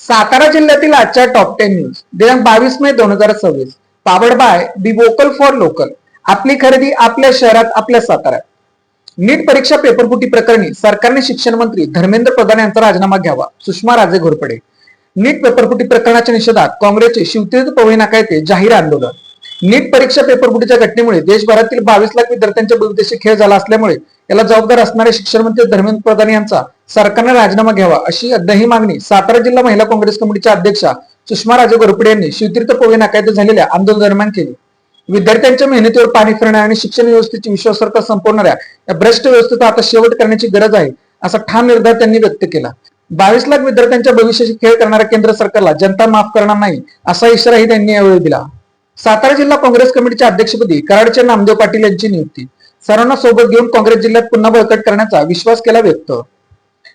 सातारा जिल्ह्यातील आजच्या top 10 news दिनांक 22 मे 2026. Powered by be vocal for local. आपली खरेदी आपल्या शहरात, आपल्या साताऱ्यात. नीट परीक्षा पेपरफुटी प्रकरणी सरकारने शिक्षण मंत्री धर्मेंद्र प्रधान यांचा राजीनामा घ्यावा, सुषमा राजे घोरपडे. नीट पेपरफुटी प्रकरणाच्या निषेधात काँग्रेसचे शिवतीर्थ पवई नाका येथे जाहीर आंदोलन. नीट परीक्षा पेपरफुटीच्या घटनेमुळे देशभरातील 22 लाख विद्यार्थ्यांच्या भविष्याशी खेळ झाला असल्यामुळे याला जबाबदार असणारे शिक्षण मंत्री धर्मेंद्र प्रधान यांचा सरकारने राजीनामा घ्यावा अशी ही मागणी सातारा जिल्हा महिला काँग्रेस कमिटीच्या अध्यक्षा सुषमा राजे घोरपडे यांनी शिवतीर्थ पवई नाका येथे झालेल्या आंदोलन दरम्यान केली. विद्यार्थ्यांच्या मेहनतीवर पाणी फिरणाऱ्या आणि शिक्षण व्यवस्थेची विश्वासार्हता संपवणाऱ्या या भ्रष्ट व्यवस्थेचा आता शेवट करण्याची गरज आहे असा ठाम निर्धार त्यांनी व्यक्त केला. 22 लाख विद्यार्थ्यांच्या भविष्याशी खेळ करणाऱ्या केंद्र सरकारला जनता माफ करणार नाही असा इशाराही त्यांनी यावेळी दिला. सातारा जिल्हा काँग्रेस कमिटीच्या अध्यक्षपदी कराडचे नामदेव पाटील यांची नियुक्ती. सर्वांना सोबत घेऊन काँग्रेस जिल्ह्यात पुन्हा बळकट करण्याचा विश्वास केला व्यक्त.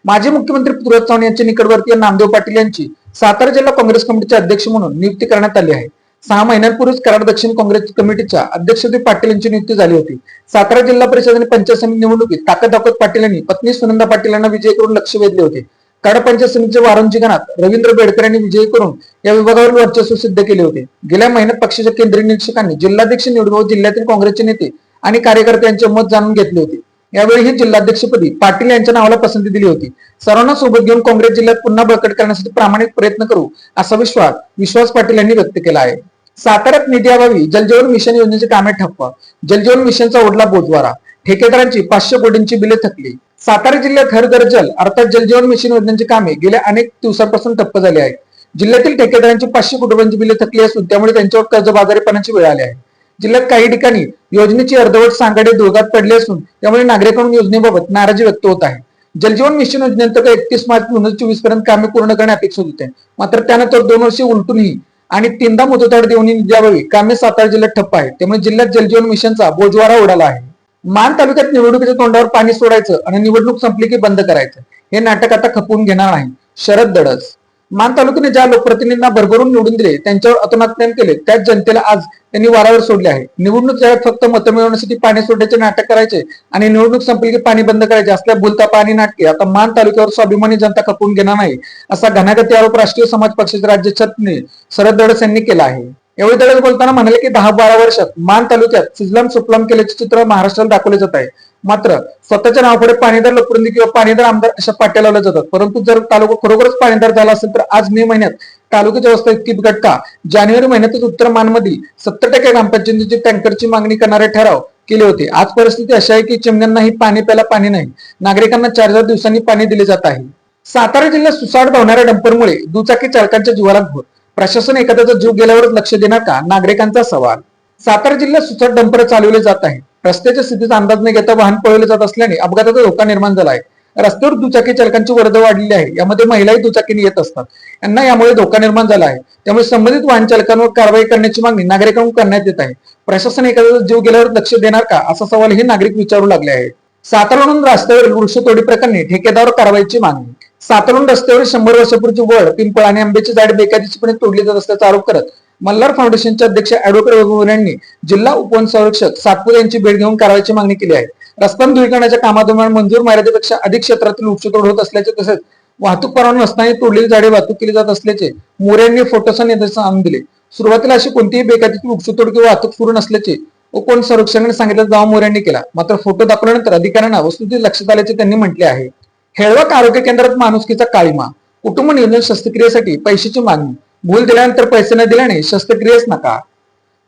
माजी मुख्यमंत्री पृथ्वीराज चव्हाण यांचे निकटवर्तीय नामदेव पाटील यांची सातारा जिल्हा काँग्रेस कमिटीचे अध्यक्ष म्हणून नियुक्ती करण्यात आली आहे. 6 महिन्यांपूर्वीच कराड दक्षिण काँग्रेस कमिटीच्या अध्यक्षपदी पाटील यांची नियुक्ती झाली होती. सातारा जिल्हा परिषद आणि पंचायत समिती निवडणुकीत ताकद दाखवत पाटील यांनी पत्नी सुनंदा पाटील यांना विजय करून लक्ष वेधले होते. कराड पंचायत समितीचे वारंजी गणात रवींद्र बेडकर यांनी विजयी करून या विभागावर वर्चस्व सिद्ध केले होते. गेल्या महिन्यात पक्षाच्या केंद्रीय निरीक्षकांनी जिल्हाध्यक्ष निवडणूक जिल्ह्यातील काँग्रेसचे नेते आणि कार्यकर्ते यांचे मत जाणून घेतले होते. यावेळी ही जिल्हाध्यक्षपदी पाटील यांच्या नावाला पसंती दिली होती. सर्वांना सोबत घेऊन काँग्रेस जिल्ह्यात पुन्हा बळकट करण्यासाठी प्रामाणिक प्रयत्न करू असा विश्वास पाटील यांनी व्यक्त केला आहे. साताऱ्यात निधी अभावी जलजीवन मिशन योजनेचे कामे ठप्प. जलजीवन मिशनचा ओढला बोजवारा. ठेकेदारांची 500 कोटींची बिले थकली. सातारा जिल्ह्यात हर घर जल अर्थात जलजीवन मिशन योजनेची कामे गेल्या अनेक दिवसांपासून ठप्प झाली आहेत. जिल्ह्यातील ठेकेदारांची 500 कोटी रुपयांची बिले थकली असून त्यामुळे त्यांच्यावर कर्जबाजारीपणाची वेळ आली आहे. जिल्ह्यात काही ठिकाणी योजनेची अर्धवट सांगाडे दुर्गात पडले असून त्यामुळे नागरिकांकडून योजनेबाबत नाराजी व्यक्त होत आहे. जलजीवन मिशन योजनेअंतर्गत 31 मार्च 2024 पर्यंत कामे पूर्ण करणे अपेक्षित होते. मात्र त्यानंतर 2 वर्षे उलटूनही आणि 3दा मुदतवाढ देऊनही द्यावी कामे सातारा जिल्ह्यात ठप्प आहे. त्यामुळे जिल्ह्यात जलजीवन मिशनचा बोजवारा उडाला आहे. मान तालुक्यात निवडणुकीच्या तोंडावर पाणी सोडायचं आणि निवडणूक संपली की बंद करायचं हे नाटक आता खपवून घेणार नाही. शरद दडस. मान तालुक्याने ज्या लोकप्रतिनिधींना भरभरून निवडून दिले त्यांच्यावर अतोनात्यान केले त्याच जनतेला आज त्यांनी वारावर सोडले आहे. निवडणूक जाहीर फक्त मतं मिळवण्यासाठी पाणी सोडण्याचे नाटक करायचे आणि निवडणूक संपली की पाणी बंद करायचे असल्या भूलतापा आणि नाटके आता मान तालुक्यावर स्वाभिमानी जनता खपवून घेणार नाही असा घणाघाती आरोप राष्ट्रीय समाज पक्षाचे राज्य सरचिटणीस शरद दडस यांनी केला आहे. यावेळी दडस बोलताना म्हणाले की 10-12 वर्षात मान तालुक्यात सिजलाम सुफलाम केल्याचे चित्र महाराष्ट्राला दाखवले जात आहे. मात्र स्वतःच्या नावापुढे पाणीदार लोकप्रतिनिधी किंवा पाणीदार आमदार अशा पाट्या लावल्या जातात. परंतु जर तालुका खरोखरच पाणीदार झाला असेल तर आज मे महिन्यात तालुक्याची अवस्था इतकी बिकट का? जानेवारी महिन्यातच उत्तर मानमधील 70% ग्रामपंचायतीची टँकरची मागणी करणारे ठराव केले होते. आज परिस्थिती अशी आहे की चिमण्यांनाही पाणी प्यायला पाणी नाही. नागरिकांना 4-4 दिवसांनी पाणी दिले जात आहे. सातारा जिल्ह्यात सुसाट धावणाऱ्या डंपरमुळे दुचाकी चालकांच्या जीवाला घोर. प्रशासन एखाद्याचा जीव गेल्यावरच लक्ष देणार का? नागरिकांचा सवाल. सातारा जिल्ह्यात सुसाट डंपर चालवले जात आहे. रस्त्याच्या स्थितीचा अंदाज न घेता वाहन पळवले जात असल्याने अपघाताचा धोका निर्माण झाला आहे. रस्त्यावर दुचाकी चालकांची वर्दळ वाढलेली आहे. यामध्ये महिलाही दुचाकीने येत असतात. यांना यामुळे धोका निर्माण झाला आहे. त्यामुळे संबंधित वाहन चालकांवर कारवाई करण्याची मागणी नागरिकांकडून करण्यात येत आहे. प्रशासन एखाद्याचा जीव गेल्यावर लक्ष देणार का असा सवाल हे नागरिक विचारू लागले आहेत. साताराहून रस्त्यावर वृक्षतोडी प्रकरणी ठेकेदारावर कारवाईची मागणी. साताराहून रस्त्यावर 100 वर्षापूर्वीची वड, पिंपळ आणि आंब्याची झाडे बेकायदेशीरपणे तोडली जात असल्याचा आरोप करत मल्हार फाउंडेशनचे अध्यक्ष ॲडव्होकेट वैभव यांनी जिल्हा उपवन संरक्षक सातपुते यांची भेट घेऊन कारवाईची मागणी केली आहे. रस्ता धुळीकरणाच्या कामादरम्यान मंजूर मर्यादेपेक्षा अधिक क्षेत्रातील वृक्षतोड होत असल्याचे तसेच वाहतूक परवाना नसताना तोडलेली झाडे वाहतूक केली जात असल्याचे मोरे यांनी फोटोसह निदर्शनास आणून दिले. सुरुवातीला अशी कोणतीही बेकायदेशीर वृक्षतोड किंवा वाहतूक सुरू नसल्याचे उपवन संरक्षकांनी सांगितलं दावा मोरे यांनी केला. मात्र फोटो दाखवल्यानंतर अधिकाऱ्यांना वस्तुस्थिती लक्षात आल्याचे त्यांनी म्हटले आहे. हेळवक आरोग्य केंद्रात माणुसकीचा काळीमा. कुटुंब नियोजन शस्त्रक्रियेसाठी पैशाची मागणी. भूल दिल्यानंतर पैसे न दिल्याने शस्त्रक्रियेस नकार.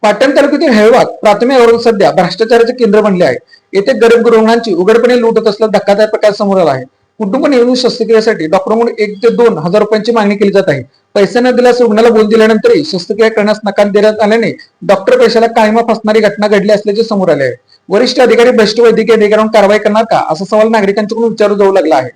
पाटण तालुक्यातील हेळवाक प्राथमिक आरोग्य सध्या भ्रष्टाचाराचे केंद्र बनले आहे. येथे गरीब रुग्णांची उघडपणे लूट होत असल्याचा धक्कादायक प्रकार समोर आला आहे. कुटुंब नियोजन शस्त्रक्रियेसाठी डॉक्टरकडून 1 ते 2 हजार रुपयांची मागणी केली जात आहे. पैसे न दिल्यास रुग्णाला भूल दिल्यानंतरही शस्त्रक्रिया करण्यास नकार देण्यात आल्याने डॉक्टर पैशाला काळीमा फसणारी घटना घडली असल्याचे समोर आले आहे. वरिष्ठ अधिकारी भ्रष्ट वैद्यकीय अधिकाऱ्यांवर कारवाई करणार का असा सवाल नागरिकांकडून विचारला जाऊ लागला आहे.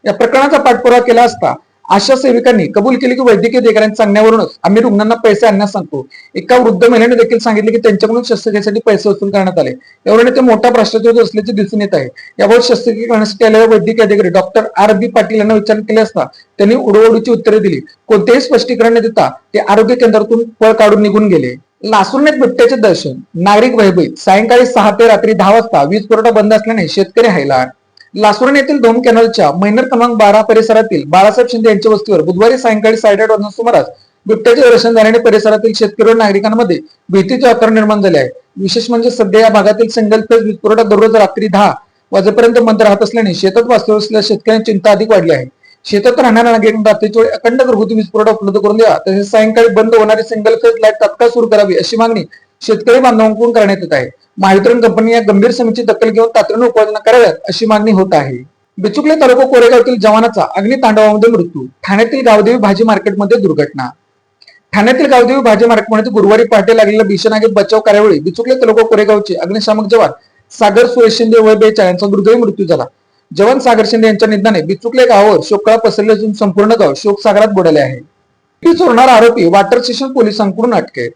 या प्रकरणाचा पाठपुरावा केला असता आशा सेविकांनी कबूल केले की वैद्यकीय अधिकाऱ्यांच्या सांगण्यावरूनच आम्ही रुग्णांना पैसे आणण्यास सांगतो. एका वृद्ध महिलेने देखील सांगितले की त्यांच्याकडून शस्त्रक्रियेसाठी पैसे वसूल करण्यात आले. यावरून ते मोठा भ्रष्टाचार असल्याचे दिसून येत आहे. यावर शस्त्रक्रिया करण्यासाठी आलेल्या वैद्यकीय अधिकारी डॉक्टर R.B. पाटील यांना विचारणा केली असता त्यांनी उडवडीची उत्तरे दिली. कोणतेही स्पष्टीकरण न देता ते आरोग्य केंद्रातून पळ काढून निघून गेले. लासूरनेत बिबट्याचे दर्शन. नागरिक भयभीत. सायंकाळी 6 ते रात्री 10 वाजता वीज पुरवठा बंद असल्याने शेतकरी हैराण. लासुरण येथील धोम कॅनलच्या मैनर क्रमांक 12 परिसरातील बाळासाहेब शिंदे यांच्या वस्तीवर बुधवारी सायंकाळी 8:30 वाजता सुमारास बिबट्याचे दर्शन झाल्याने परिसरातील शेतकरी व नागरिकांमध्ये भीतीचे वातावरण निर्माण झाले आहे. विशेष म्हणजे सध्या या भागातील सिंगल फेज वीज पुरवठा दररोज रात्री 10 वाजेपर्यंत बंद राहत असल्याने शेतात वास्तव्य असलेल्या शेतकऱ्यांची चिंता अधिक वाढली आहे. शेतात राहणाऱ्या नागरिकांना रात्रीच्या वेळी अखंड घरगुती वीज पुरवठा उपलब्ध करून द्यावा, तसेच सायंकाळी बंद होणारी सिंगल फेज लाईट तात्काळ सुरू करावी अशी मागणी शेतकरी बांधवांकडून करण्यात येत आहे. महावितरण कंपनी या गंभीर समस्येची दखल घेऊन तातडीने उपाययोजना कराव्यात अशी मागणी होत आहे. बिचुकले तालुका कोरेगावतील जवानाचा अग्नितांडवामध्ये मृत्यू. ठाण्यातील गावदेवी भाजी मार्केटमध्ये दुर्घटना. ठाण्यातील गावदेवी भाजी मार्केटमध्ये गुरुवारी पहाटे लागलेल्या भीषण आगीत बचाव कार्यावेळी बिचुकले तालुका कोरेगावचे अग्निशामक जवान सागर सुरेश शिंदे वय 42 यांचा दुर्दैवी मृत्यू झाला. जवान सागर शिंदे यांच्या निधनाने बिचुकले गावावर शोककळा पसरली असून संपूर्ण गाव शोकसागरात बुडाले आहे. ती चोरणारा आरोपी वॉटर स्टेशन पोलिसांकडून अटकेत.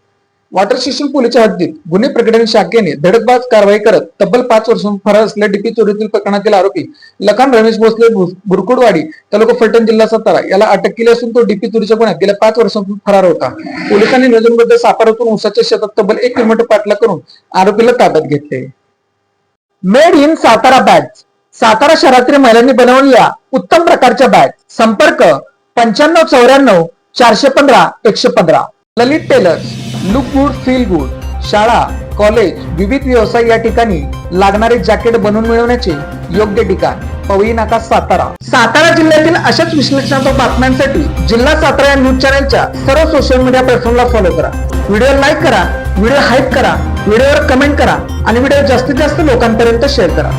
वॉटर स्टेशन पोलीसच्या हद्दीत गुन्हे प्रकरण शाखेने धडकबाज कारवाई करत तब्बल 5 वर्षांपासून फरार असलेल्या डीपी चोरीतील प्रकरणातील आरोपी लखान रमेश भोसले बुरकुडवाडी तालुका फलटण जिल्हा सातारा याला अटक केली असून तो डीपी चोरीच्या गुन्ह्यात गेल्या 5 वर्षांपासून फरार होता. पोलिसांनी नियोजनबद्ध सापारातून उसाच्या शेतात तब्बल 1 किलोमीटर पाठलाग करून आरोपीला ताब्यात घेतले. Made in Satara bags. Satara शहरातील महिलांनी बनवलेल्या उत्तम प्रकारच्या बॅग. संपर्क 9594 415 115. Lalit tailors. Look good feel good. शाळा, कॉलेज, विविध व्यवसाय या ठिकाणी लागणारे जॅकेट बनवून मिळवण्याचे योग्य ठिकाण पवई नाका सातारा. सातारा जिल्ह्यातील अशाच विश्लेषणात्मक बातम्यांसाठी जिल्हा सातारा या न्यूज चॅनलच्या सर्व सोशल मीडिया प्लॅटफॉर्मला फॉलो करा. व्हिडिओ लाईक करा, व्हिडिओ हाईप करा, व्हिडिओवर कमेंट करा आणि व्हिडिओ जास्तीत जास्त लोकांपर्यंत शेअर करा.